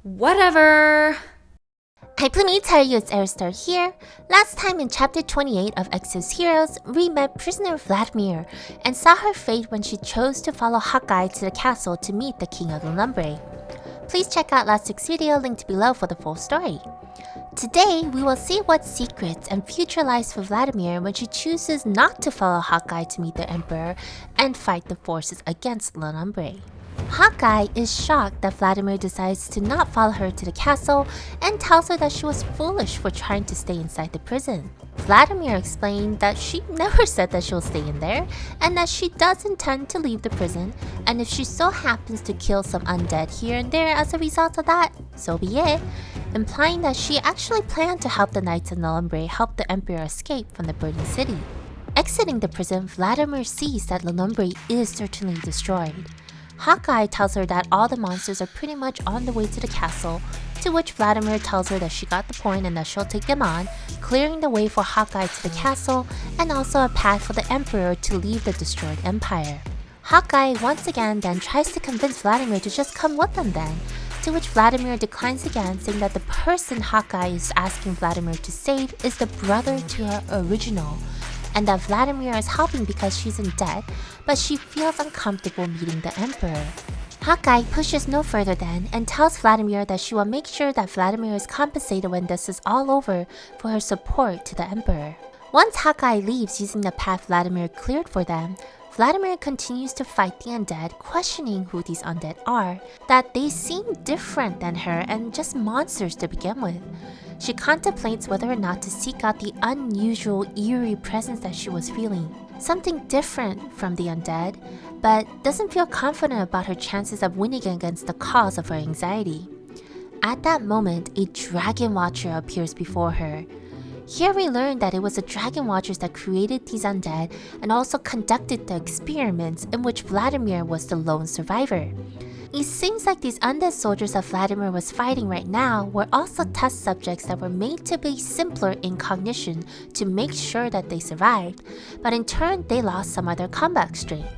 Whatever. Hi, let me tell you, it's Aristar here. Last time in chapter 28 of Exos Heroes, we met prisoner Vladimir and saw her fate when she chose to follow Hawkeye to the castle to meet the king of Lumbre. Please check out last week's video linked below for the full story. Today, we will see what secrets and future lies for Vladimir when she chooses not to follow Hawkeye to meet the Emperor and fight the forces against La Lumbre. Hawkeye is shocked that Vladimir decides to not follow her to the castle and tells her that she was foolish for trying to stay inside the prison. Vladimir explained that she never said that she'll stay in there and that she does intend to leave the prison, and if she so happens to kill some undead here and there as a result of that, so be it, implying that she actually planned to help the Knights of Lumbre help the Emperor escape from the burning city. Exiting the prison, Vladimir sees that La Lumbre is certainly destroyed. Hawkeye tells her that all the monsters are pretty much on the way to the castle, to which Vladimir tells her that she got the point and that she'll take them on, clearing the way for Hawkeye to the castle and also a path for the Emperor to leave the destroyed empire. Hawkeye once again then tries to convince Vladimir to just come with them then, to which Vladimir declines again, saying that the person Hawkeye is asking Vladimir to save is the brother to her original, and that Vladimir is helping because she's in debt, but she feels uncomfortable meeting the Emperor. Hawkeye pushes no further then and tells Vladimir that she will make sure that Vladimir is compensated when this is all over for her support to the Emperor. Once Hawkeye leaves using the path Vladimir cleared for them, Vladimir continues to fight the undead, questioning who these undead are, that they seem different than her and just monsters to begin with. She contemplates whether or not to seek out the unusual, eerie presence that she was feeling, something different from the undead, but doesn't feel confident about her chances of winning against the cause of her anxiety. At that moment, a dragon watcher appears before her. Here we learn that it was the dragon watchers that created these undead and also conducted the experiments in which Vladimir was the lone survivor. It seems like these undead soldiers that Vladimir was fighting right now were also test subjects that were made to be simpler in cognition to make sure that they survived, but in turn they lost some of their combat strength.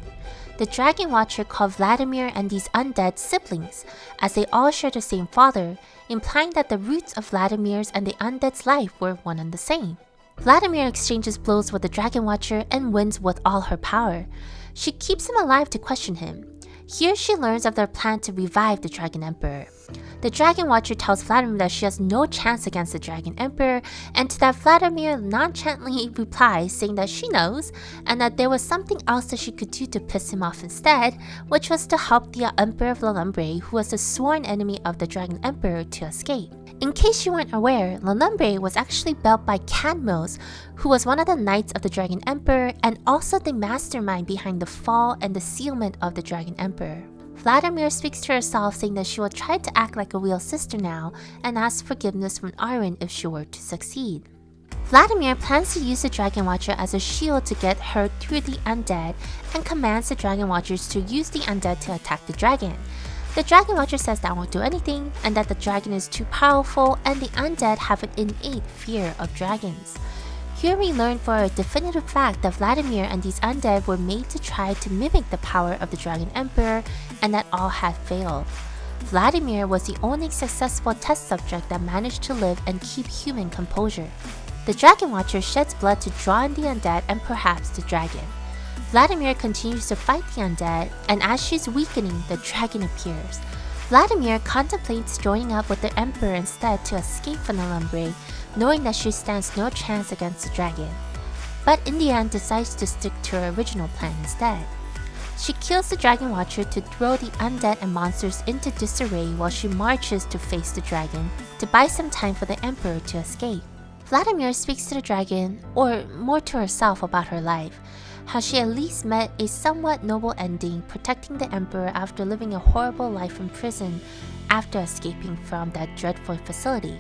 The Dragon Watcher called Vladimir and these undead siblings, as they all share the same father, implying that the roots of Vladimir's and the undead's life were one and the same. Vladimir exchanges blows with the Dragon Watcher and wins with all her power. She keeps him alive to question him. Here she learns of their plan to revive the Dragon Emperor. The Dragon Watcher tells Vladimir that she has no chance against the Dragon Emperor, and to that Vladimir nonchalantly replies saying that she knows, and that there was something else that she could do to piss him off instead, which was to help the Emperor of La Lumbre, who was a sworn enemy of the Dragon Emperor, to escape. In case you weren't aware, La Lumbre was actually built by Cadmos, who was one of the Knights of the Dragon Emperor and also the mastermind behind the fall and the sealment of the Dragon Emperor. Vladimir speaks to herself, saying that she will try to act like a real sister now and asks forgiveness from Arwen if she were to succeed. Vladimir plans to use the Dragon Watcher as a shield to get her through the undead and commands the Dragon Watchers to use the undead to attack the dragon. The Dragon Watcher says that won't do anything and that the dragon is too powerful and the undead have an innate fear of dragons. Here we learn for a definitive fact that Vladimir and these undead were made to try to mimic the power of the Dragon Emperor and that all had failed. Vladimir was the only successful test subject that managed to live and keep human composure. The Dragon Watcher sheds blood to draw in the undead and perhaps the dragon. Vladimir continues to fight the undead, and as she's weakening, the dragon appears. Vladimir contemplates joining up with the Emperor instead to escape from the Lumbre, knowing that she stands no chance against the dragon, but in the end decides to stick to her original plan instead. She kills the Dragon Watcher to throw the undead and monsters into disarray while she marches to face the dragon to buy some time for the Emperor to escape. Vladimir speaks to the dragon, or more to herself, about her life, how she at least met a somewhat noble ending protecting the Emperor after living a horrible life in prison after escaping from that dreadful facility.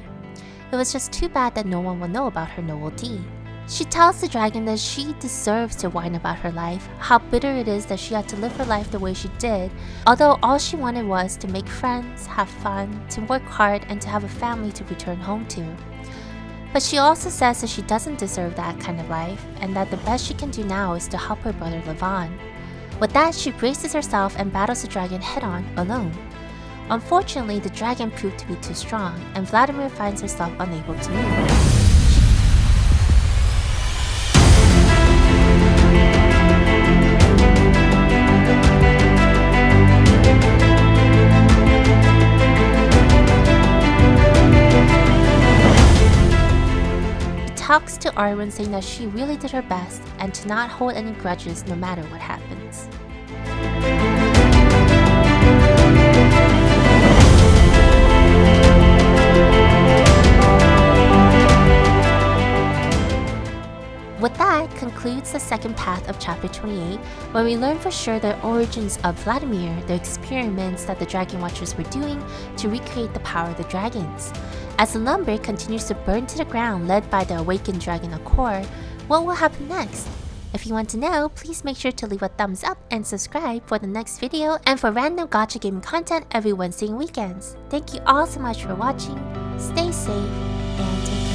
It was just too bad that no one will know about her noble deed. She tells the dragon that she deserves to whine about her life, how bitter it is that she had to live her life the way she did, although all she wanted was to make friends, have fun, to work hard, and to have a family to return home to. But she also says that she doesn't deserve that kind of life, and that the best she can do now is to help her brother live on. With that, she braces herself and battles the dragon head-on, alone. Unfortunately, the dragon proved to be too strong, and Vladimir finds herself unable to move. Talks to Arwen saying that she really did her best and to not hold any grudges no matter what happens. With that concludes the second path of chapter 28, where we learn for sure the origins of Vladimir, the experiments that the Dragon Watchers were doing to recreate the power of the dragons. As the lumber continues to burn to the ground led by the awakened dragon Akor, what will happen next? If you want to know, please make sure to leave a thumbs up and subscribe for the next video and for random gacha gaming content every Wednesday and weekends. Thank you all so much for watching, stay safe, and take care.